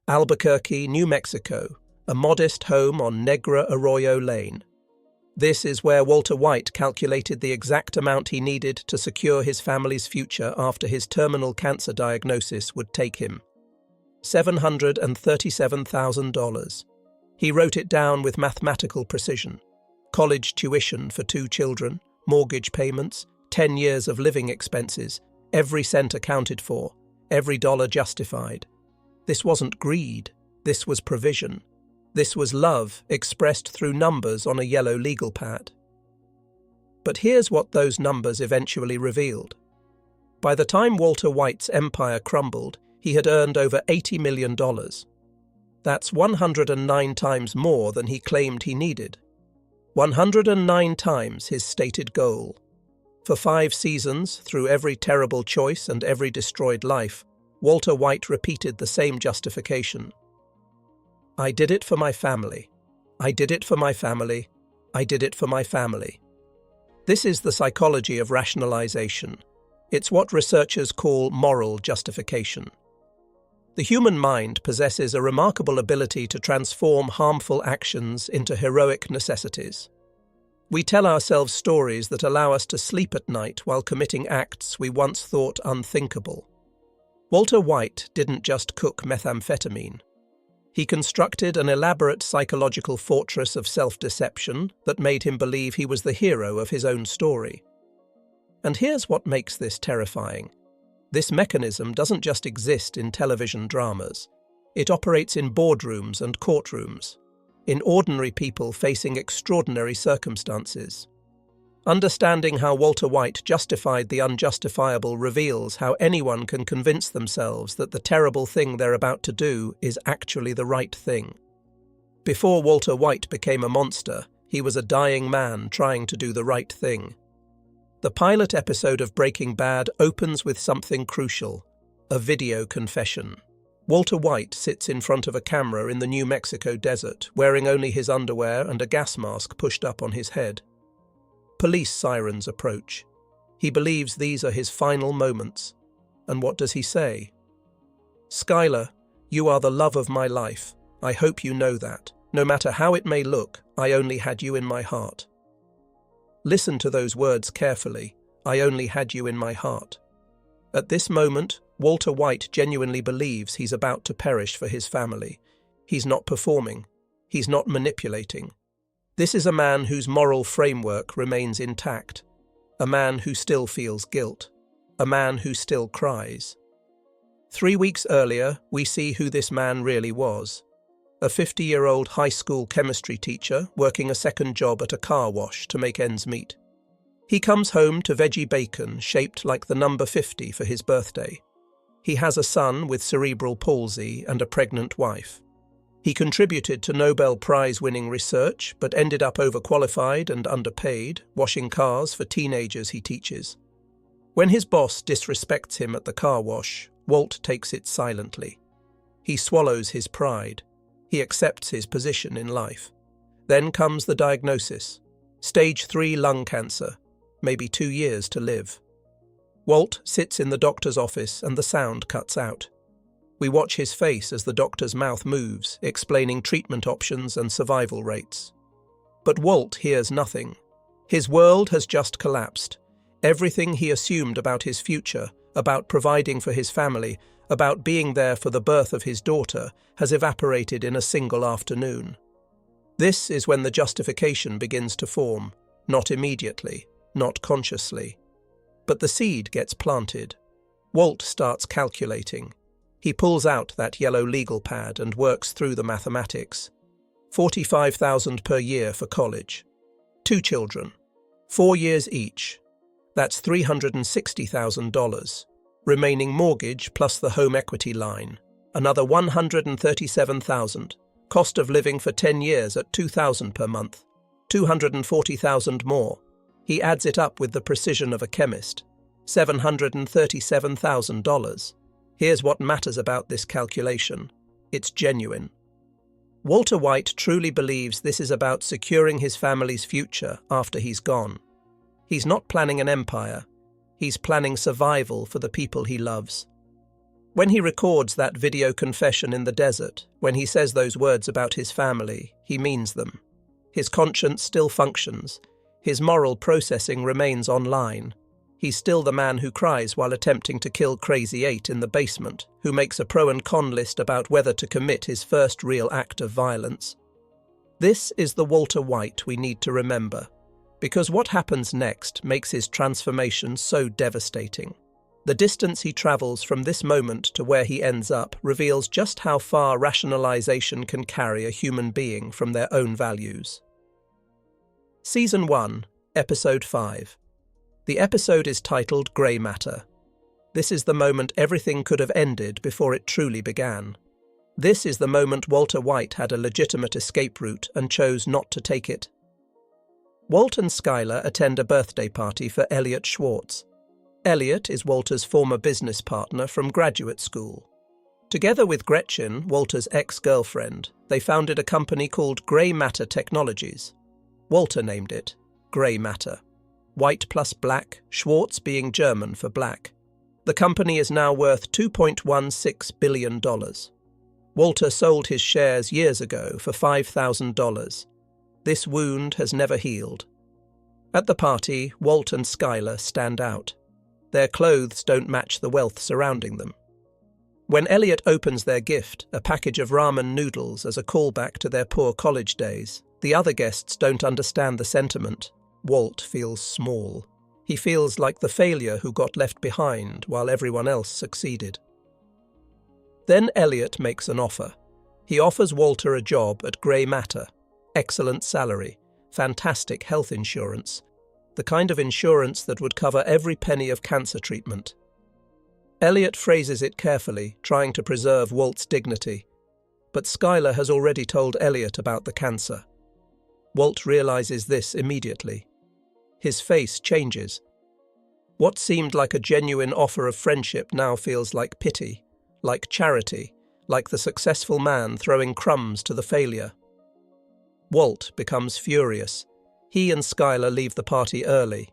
Albuquerque, New Mexico, a modest home on Negra Arroyo Lane. This is where Walter White calculated the exact amount he needed to secure his family's future after his terminal cancer diagnosis would take him. $737,000. He wrote it down with mathematical precision. College tuition for 2 children, mortgage payments, 10 years of living expenses, every cent accounted for, every dollar justified. This wasn't greed, this was provision. This was love expressed through numbers on a yellow legal pad. But here's what those numbers eventually revealed. By the time Walter White's empire crumbled, he had earned over $80 million. That's 109 times more than he claimed he needed. 109 times his stated goal. For 5 seasons, through every terrible choice and every destroyed life, Walter White repeated the same justification. I did it for my family. I did it for my family. I did it for my family. This is the psychology of rationalization. It's what researchers call moral justification. The human mind possesses a remarkable ability to transform harmful actions into heroic necessities. We tell ourselves stories that allow us to sleep at night while committing acts we once thought unthinkable. Walter White didn't just cook methamphetamine. He constructed an elaborate psychological fortress of self-deception that made him believe he was the hero of his own story. And here's what makes this terrifying. This mechanism doesn't just exist in television dramas. It operates in boardrooms and courtrooms, in ordinary people facing extraordinary circumstances. Understanding how Walter White justified the unjustifiable reveals how anyone can convince themselves that the terrible thing they're about to do is actually the right thing. Before Walter White became a monster, he was a dying man trying to do the right thing. The pilot episode of Breaking Bad opens with something crucial, a video confession. Walter White sits in front of a camera in the New Mexico desert, wearing only his underwear and a gas mask pushed up on his head. Police sirens approach. He believes these are his final moments. And what does he say? Skyler, you are the love of my life. I hope you know that. No matter how it may look, I only had you in my heart. Listen to those words carefully. I only had you in my heart. At this moment, Walter White genuinely believes he's about to perish for his family. He's not performing. He's not manipulating. This is a man whose moral framework remains intact, a man who still feels guilt, a man who still cries. 3 weeks earlier, we see who this man really was. A 50-year-old high school chemistry teacher working a second job at a car wash to make ends meet. He comes home to veggie bacon shaped like the number 50 for his birthday. He has a son with cerebral palsy and a pregnant wife. He contributed to Nobel Prize-winning research, but ended up overqualified and underpaid, washing cars for teenagers he teaches. When his boss disrespects him at the car wash, Walt takes it silently. He swallows his pride. He accepts his position in life. Then comes the diagnosis. Stage 3 lung cancer, maybe 2 years to live. Walt sits in the doctor's office and the sound cuts out. We watch his face as the doctor's mouth moves, explaining treatment options and survival rates. But Walt hears nothing. His world has just collapsed. Everything he assumed about his future, about providing for his family, about being there for the birth of his daughter, has evaporated in a single afternoon. This is when the justification begins to form, not immediately, not consciously. But the seed gets planted. Walt starts calculating. He pulls out that yellow legal pad and works through the mathematics. $45,000 per year for college. 2 children. 4 years each. That's $360,000. Remaining mortgage plus the home equity line. Another $137,000. Cost of living for 10 years at $2,000 per month. $240,000 more. He adds it up with the precision of a chemist. $737,000. Here's what matters about this calculation. It's genuine. Walter White truly believes this is about securing his family's future after he's gone. He's not planning an empire. He's planning survival for the people he loves. When he records that video confession in the desert, when he says those words about his family, he means them. His conscience still functions. His moral processing remains online. He's still the man who cries while attempting to kill Crazy 8 in the basement, who makes a pro and con list about whether to commit his first real act of violence. This is the Walter White we need to remember, because what happens next makes his transformation so devastating. The distance he travels from this moment to where he ends up reveals just how far rationalization can carry a human being from their own values. Season 1, Episode 5. The episode is titled Grey Matter. This is the moment everything could have ended before it truly began. This is the moment Walter White had a legitimate escape route and chose not to take it. Walt and Skyler attend a birthday party for Elliot Schwartz. Elliot is Walter's former business partner from graduate school. Together with Gretchen, Walter's ex-girlfriend, they founded a company called Grey Matter Technologies. Walter named it Grey Matter. White plus black, Schwartz being German for black. The company is now worth $2.16 billion. Walter sold his shares years ago for $5,000. This wound has never healed. At the party, Walt and Skyler stand out. Their clothes don't match the wealth surrounding them. When Elliot opens their gift, a package of ramen noodles as a callback to their poor college days, the other guests don't understand the sentiment. Walt feels small. He feels like the failure who got left behind while everyone else succeeded. Then Elliot makes an offer. He offers Walter a job at Grey Matter. Excellent salary, fantastic health insurance, the kind of insurance that would cover every penny of cancer treatment. Elliot phrases it carefully, trying to preserve Walt's dignity. But Skyler has already told Elliot about the cancer. Walt realizes this immediately. His face changes. What seemed like a genuine offer of friendship now feels like pity, like charity, like the successful man throwing crumbs to the failure. Walt becomes furious. He and Skyler leave the party early.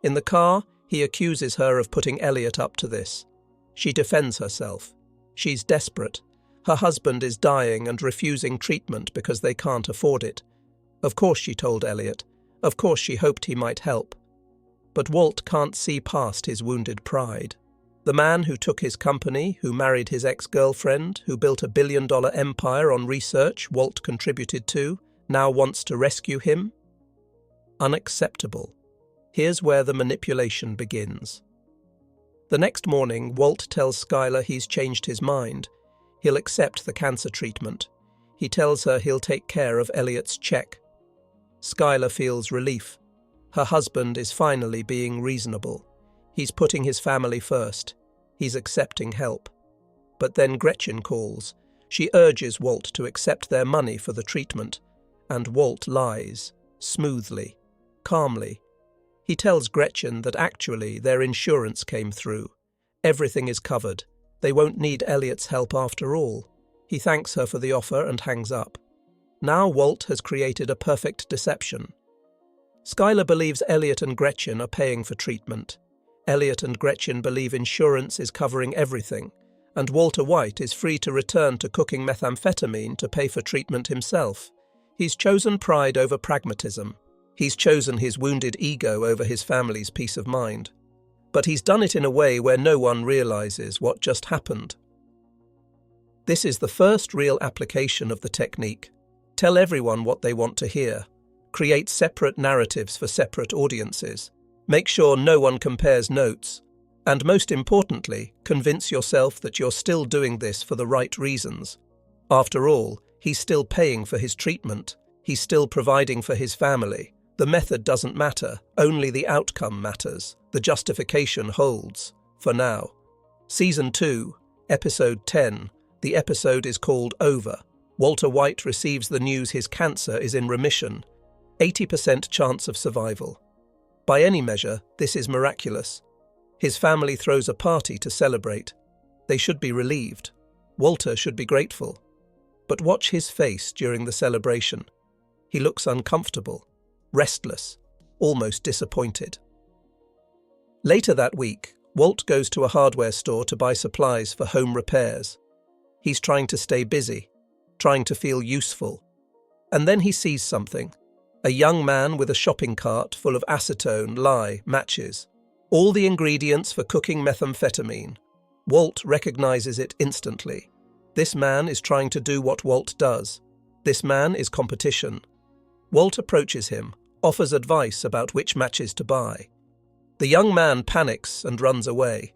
In the car, he accuses her of putting Elliot up to this. She defends herself. She's desperate. Her husband is dying and refusing treatment because they can't afford it. Of course she told Elliot. Of course she hoped he might help. But Walt can't see past his wounded pride. The man who took his company, who married his ex-girlfriend, who built $1 billion empire on research Walt contributed to, now wants to rescue him? Unacceptable. Here's where the manipulation begins. The next morning, Walt tells Skyler he's changed his mind. He'll accept the cancer treatment. He tells her he'll take care of Elliot's check. Skyler feels relief. Her husband is finally being reasonable. He's putting his family first. He's accepting help. But then Gretchen calls. She urges Walt to accept their money for the treatment, and Walt lies, smoothly, calmly. He tells Gretchen that actually their insurance came through. Everything is covered. They won't need Elliot's help after all. He thanks her for the offer and hangs up. Now Walt has created a perfect deception. Skyler believes Elliot and Gretchen are paying for treatment. Elliot and Gretchen believe insurance is covering everything, and Walter White is free to return to cooking methamphetamine to pay for treatment himself. He's chosen pride over pragmatism. He's chosen his wounded ego over his family's peace of mind. But he's done it in a way where no one realizes what just happened. This is the first real application of the technique. Tell everyone what they want to hear. Create separate narratives for separate audiences. Make sure no one compares notes. And most importantly, convince yourself that you're still doing this for the right reasons. After all, he's still paying for his treatment. He's still providing for his family. The method doesn't matter, only the outcome matters. The justification holds, for now. Season 2, Episode 10. The episode is called Over. Walter White receives the news his cancer is in remission. 80% chance of survival. By any measure, this is miraculous. His family throws a party to celebrate. They should be relieved. Walter should be grateful. But watch his face during the celebration. He looks uncomfortable, restless, almost disappointed. Later that week, Walt goes to a hardware store to buy supplies for home repairs. He's trying to stay busy, trying to feel useful. And then he sees something. A young man with a shopping cart full of acetone, lye, matches. All the ingredients for cooking methamphetamine. Walt recognizes it instantly. This man is trying to do what Walt does. This man is competition. Walt approaches him, offers advice about which matches to buy. The young man panics and runs away.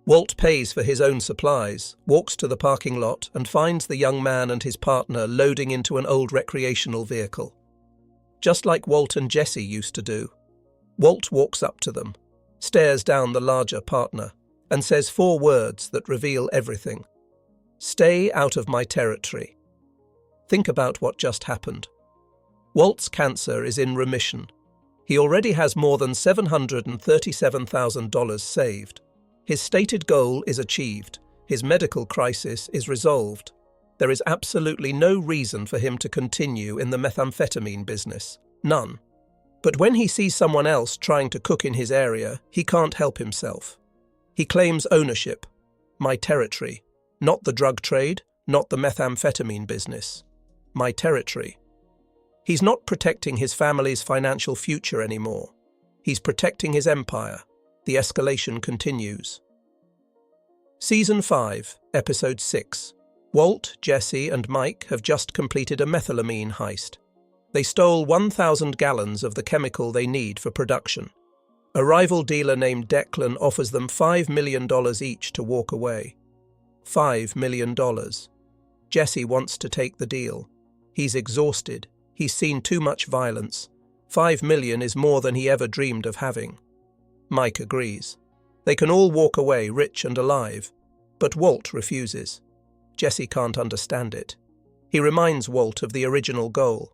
Walt pays for his own supplies, walks to the parking lot, and finds the young man and his partner loading into an old recreational vehicle. Just like Walt and Jesse used to do. Walt walks up to them, stares down the larger partner, and says 4 words that reveal everything. Stay out of my territory. Think about what just happened. Walt's cancer is in remission. He already has more than $737,000 saved. His stated goal is achieved. His medical crisis is resolved. There is absolutely no reason for him to continue in the methamphetamine business. None. But when he sees someone else trying to cook in his area, he can't help himself. He claims ownership. My territory. Not the drug trade, not the methamphetamine business. My territory. He's not protecting his family's financial future anymore. He's protecting his empire. The escalation continues. Season 5, Episode 6. Walt, Jesse, and Mike have just completed a methylamine heist. They stole 1,000 gallons of the chemical they need for production. A rival dealer named Declan offers them $5 million each to walk away. $5 million. Jesse wants to take the deal. He's exhausted. He's seen too much violence. $5 million is more than he ever dreamed of having. Mike agrees. They can all walk away rich and alive. But Walt refuses. Jesse can't understand it. He reminds Walt of the original goal.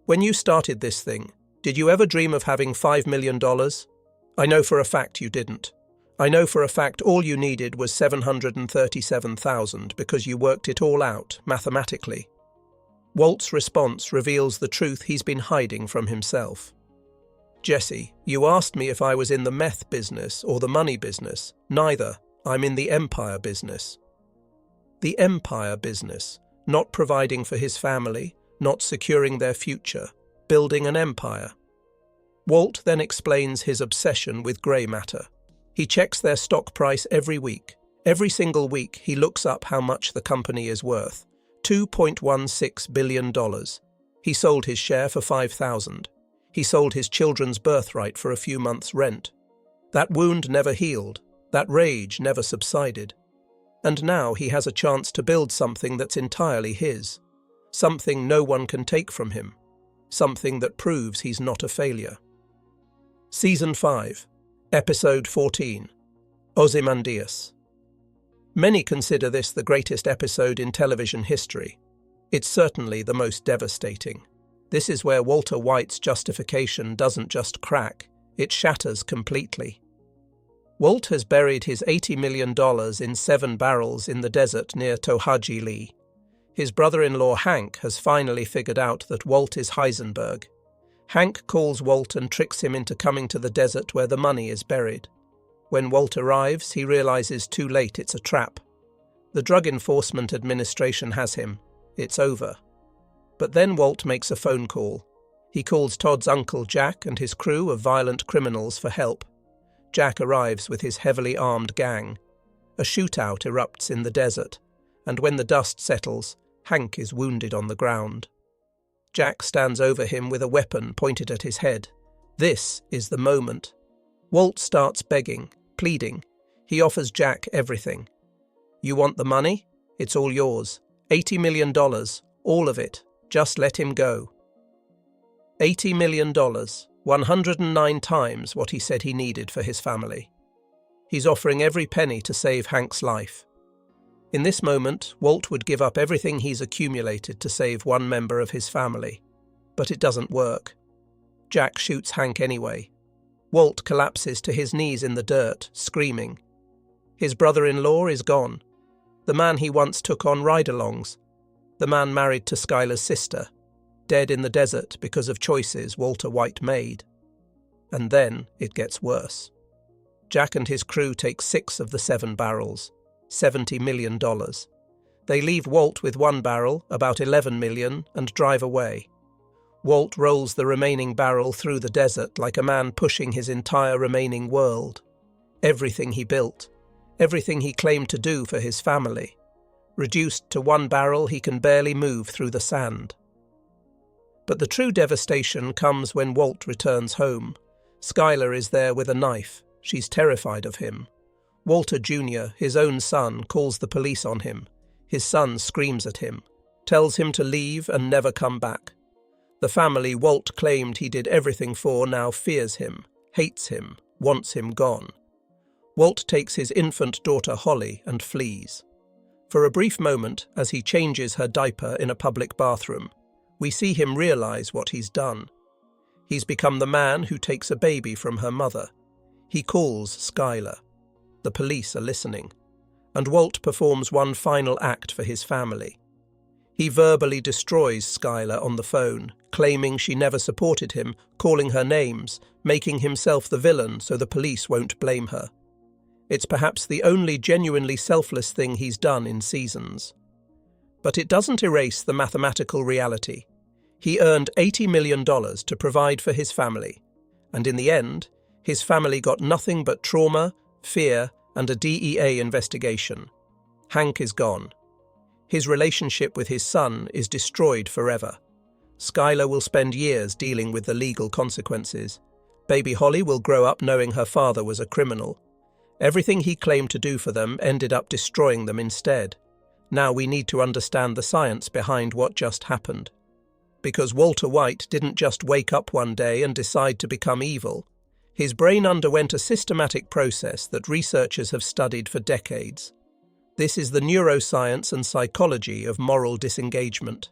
When you started this thing, did you ever dream of having $5 million? I know for a fact you didn't. I know for a fact all you needed was $737,000 because you worked it all out, mathematically. Walt's response reveals the truth he's been hiding from himself. Jesse, you asked me if I was in the meth business or the money business. Neither. I'm in the empire business. The empire business, not providing for his family, not securing their future, building an empire. Walt then explains his obsession with grey matter. He checks their stock price every week. Every single week he looks up how much the company is worth. $2.16 billion. He sold his share for $5,000. He sold his children's birthright for a few months' rent. That wound never healed. That rage never subsided. And now he has a chance to build something that's entirely his. Something no one can take from him. Something that proves he's not a failure. Season 5, Episode 14, Ozymandias. Many consider this the greatest episode in television history. It's certainly the most devastating. This is where Walter White's justification doesn't just crack, it shatters completely. Walt has buried his $80 million in 7 barrels in the desert near Tohajili. His brother-in-law Hank has finally figured out that Walt is Heisenberg. Hank calls Walt and tricks him into coming to the desert where the money is buried. When Walt arrives, he realizes too late it's a trap. The Drug Enforcement Administration has him. It's over. But then Walt makes a phone call. He calls Todd's uncle Jack and his crew of violent criminals for help. Jack arrives with his heavily armed gang. A shootout erupts in the desert, and when the dust settles, Hank is wounded on the ground. Jack stands over him with a weapon pointed at his head. This is the moment. Walt starts begging, pleading. He offers Jack everything. You want the money? It's all yours. $80 million, all of it. Just let him go. $80 million, 109 times what he said he needed for his family. He's offering every penny to save Hank's life. In this moment, Walt would give up everything he's accumulated to save one member of his family. But it doesn't work. Jack shoots Hank anyway. Walt collapses to his knees in the dirt, screaming. His brother-in-law is gone. The man he once took on ride-alongs. The man married to Skyler's sister. Dead in the desert because of choices Walter White made. And then it gets worse. Jack and his crew take 6 of the 7 barrels, $70 million. They leave Walt with 1 barrel, about 11 million, and drive away. Walt rolls the remaining barrel through the desert like a man pushing his entire remaining world. Everything he built, everything he claimed to do for his family. Reduced to 1 barrel, he can barely move through the sand. But the true devastation comes when Walt returns home. Skyler is there with a knife. She's terrified of him. Walter Jr., his own son, calls the police on him. His son screams at him, tells him to leave and never come back. The family Walt claimed he did everything for now fears him, hates him, wants him gone. Walt takes his infant daughter Holly and flees. For a brief moment, as he changes her diaper in a public bathroom, we see him realize what he's done. He's become the man who takes a baby from her mother. He calls Skyler. The police are listening, and Walt performs one final act for his family. He verbally destroys Skyler on the phone, claiming she never supported him, calling her names, making himself the villain so the police won't blame her. It's perhaps the only genuinely selfless thing he's done in seasons. But it doesn't erase the mathematical reality. He earned $80 million to provide for his family, and in the end, his family got nothing but trauma, fear, and a DEA investigation. Hank is gone. His relationship with his son is destroyed forever. Skyler will spend years dealing with the legal consequences. Baby Holly will grow up knowing her father was a criminal. Everything he claimed to do for them ended up destroying them instead. Now we need to understand the science behind what just happened. Because Walter White didn't just wake up one day and decide to become evil. His brain underwent a systematic process that researchers have studied for decades. This is the neuroscience and psychology of moral disengagement.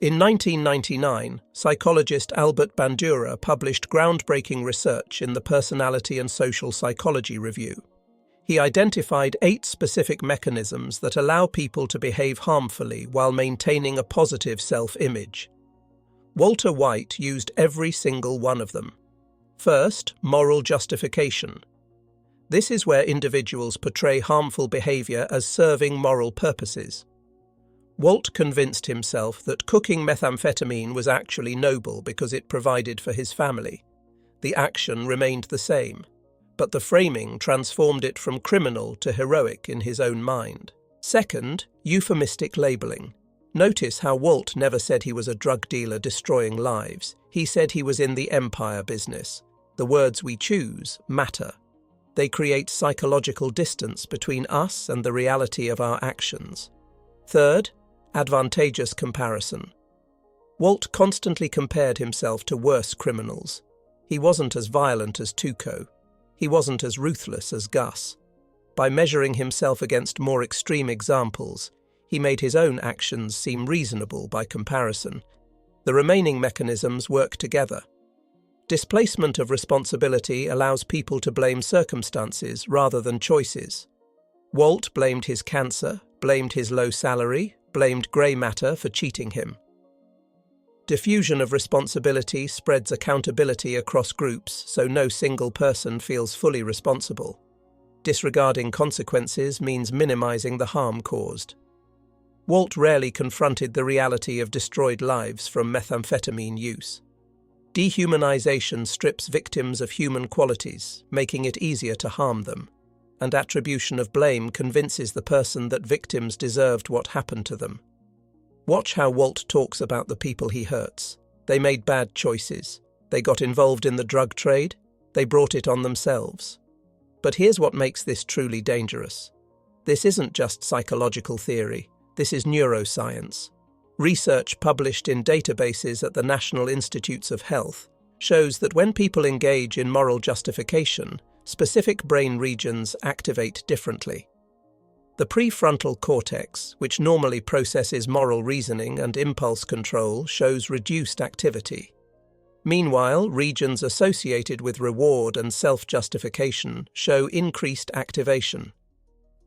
In 1999, psychologist Albert Bandura published groundbreaking research in the Personality and Social Psychology Review. He identified 8 specific mechanisms that allow people to behave harmfully while maintaining a positive self-image. Walter White used every single one of them. First, moral justification. This is where individuals portray harmful behavior as serving moral purposes. Walt convinced himself that cooking methamphetamine was actually noble because it provided for his family. The action remained the same, but the framing transformed it from criminal to heroic in his own mind. Second, euphemistic labeling. Notice how Walt never said he was a drug dealer destroying lives. He said he was in the empire business. The words we choose matter. They create psychological distance between us and the reality of our actions. Third, advantageous comparison. Walt constantly compared himself to worse criminals. He wasn't as violent as Tuco. He wasn't as ruthless as Gus. By measuring himself against more extreme examples, he made his own actions seem reasonable by comparison. The remaining mechanisms work together. Displacement of responsibility allows people to blame circumstances rather than choices. Walt blamed his cancer, blamed his low salary, blamed grey matter for cheating him. Diffusion of responsibility spreads accountability across groups so no single person feels fully responsible. Disregarding consequences means minimizing the harm caused. Walt rarely confronted the reality of destroyed lives from methamphetamine use. Dehumanization strips victims of human qualities, making it easier to harm them, and attribution of blame convinces the person that victims deserved what happened to them. Watch how Walt talks about the people he hurts. They made bad choices. They got involved in the drug trade. They brought it on themselves. But here's what makes this truly dangerous. This isn't just psychological theory. This is neuroscience. Research published in databases at the National Institutes of Health shows that when people engage in moral justification, specific brain regions activate differently. The prefrontal cortex, which normally processes moral reasoning and impulse control, shows reduced activity. Meanwhile, regions associated with reward and self-justification show increased activation.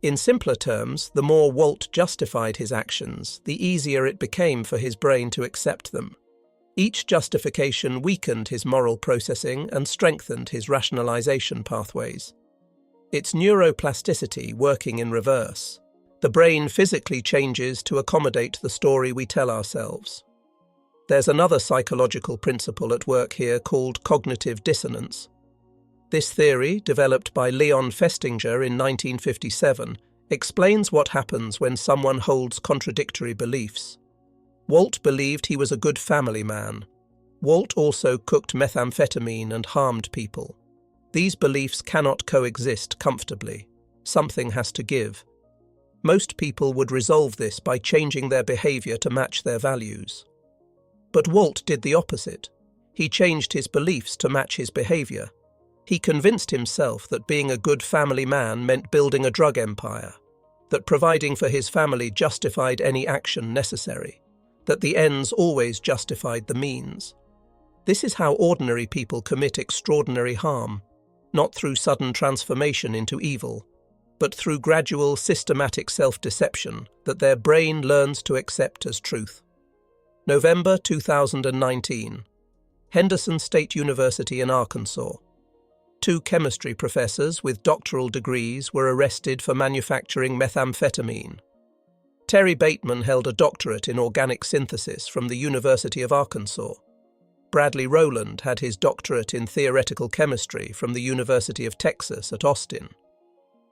In simpler terms, the more Walt justified his actions, the easier it became for his brain to accept them. Each justification weakened his moral processing and strengthened his rationalization pathways. It's neuroplasticity working in reverse. The brain physically changes to accommodate the story we tell ourselves. There's another psychological principle at work here called cognitive dissonance. This theory, developed by Leon Festinger in 1957, explains what happens when someone holds contradictory beliefs. Walt believed he was a good family man. Walt also cooked methamphetamine and harmed people. These beliefs cannot coexist comfortably. Something has to give. Most people would resolve this by changing their behavior to match their values. But Walt did the opposite. He changed his beliefs to match his behavior. He convinced himself that being a good family man meant building a drug empire, that providing for his family justified any action necessary, that the ends always justified the means. This is how ordinary people commit extraordinary harm, not through sudden transformation into evil, but through gradual, systematic self-deception that their brain learns to accept as truth. November 2019. Henderson State University in Arkansas. 2 chemistry professors with doctoral degrees were arrested for manufacturing methamphetamine. Terry Bateman held a doctorate in organic synthesis from the University of Arkansas. Bradley Rowland had his doctorate in theoretical chemistry from the University of Texas at Austin.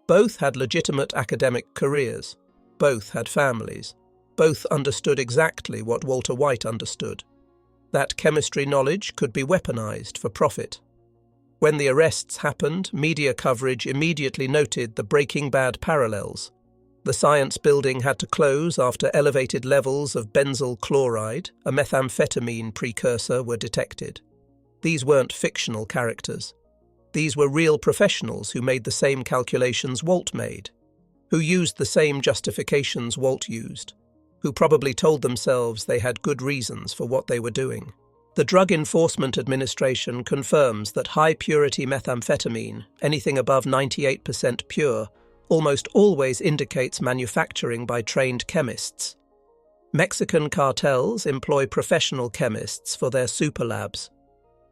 Both had legitimate academic careers. Both had families. Both understood exactly what Walter White understood. That chemistry knowledge could be weaponized for profit. When the arrests happened, media coverage immediately noted the Breaking Bad parallels. The science building had to close after elevated levels of benzyl chloride, a methamphetamine precursor, were detected. These weren't fictional characters. These were real professionals who made the same calculations Walt made, who used the same justifications Walt used, who probably told themselves they had good reasons for what they were doing. The Drug Enforcement Administration confirms that high-purity methamphetamine, anything above 98% pure, almost always indicates manufacturing by trained chemists. Mexican cartels employ professional chemists for their super labs.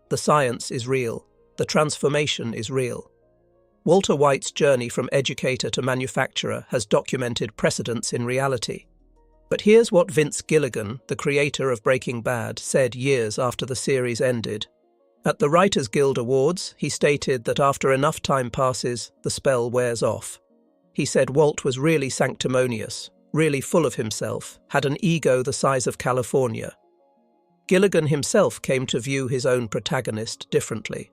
The science is real. The transformation is real. Walter White's journey from educator to manufacturer has documented precedents in reality. But here's what Vince Gilligan, the creator of Breaking Bad, said years after the series ended. At the Writers Guild Awards, he stated that after enough time passes, the spell wears off. He said Walt was really sanctimonious, really full of himself, had an ego the size of California. Gilligan himself came to view his own protagonist differently.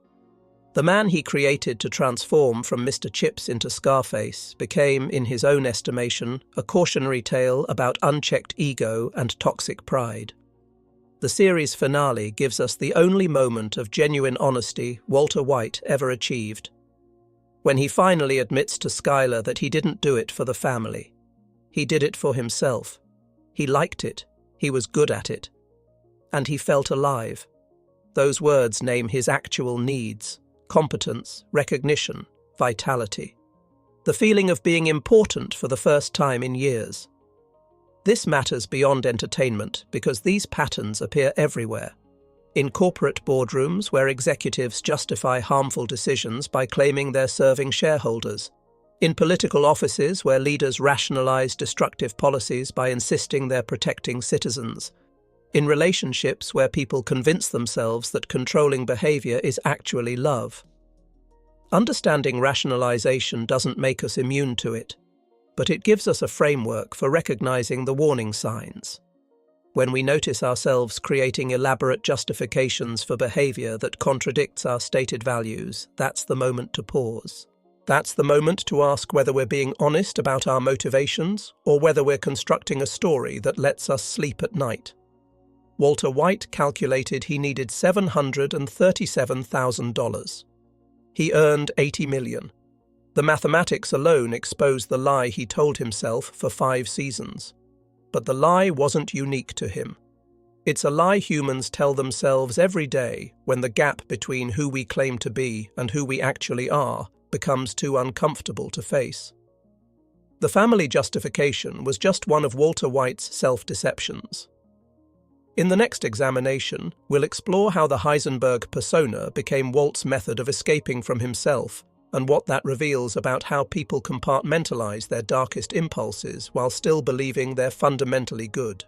The man he created to transform from Mr. Chips into Scarface became, in his own estimation, a cautionary tale about unchecked ego and toxic pride. The series finale gives us the only moment of genuine honesty Walter White ever achieved. When he finally admits to Skyler that he didn't do it for the family. He did it for himself. He liked it. He was good at it. And he felt alive. Those words name his actual needs. Competence, recognition, vitality. The feeling of being important for the first time in years. This matters beyond entertainment because these patterns appear everywhere. In corporate boardrooms where executives justify harmful decisions by claiming they're serving shareholders. In political offices where leaders rationalize destructive policies by insisting they're protecting citizens. In relationships where people convince themselves that controlling behavior is actually love. Understanding rationalization doesn't make us immune to it, but it gives us a framework for recognizing the warning signs. When we notice ourselves creating elaborate justifications for behavior that contradicts our stated values, that's the moment to pause. That's the moment to ask whether we're being honest about our motivations or whether we're constructing a story that lets us sleep at night. Walter White calculated he needed $737,000. He earned $80 million. The mathematics alone exposed the lie he told himself for 5 seasons. But the lie wasn't unique to him. It's a lie humans tell themselves every day when the gap between who we claim to be and who we actually are becomes too uncomfortable to face. The family justification was just one of Walter White's self-deceptions. In the next examination, we'll explore how the Heisenberg persona became Walt's method of escaping from himself and what that reveals about how people compartmentalize their darkest impulses while still believing they're fundamentally good.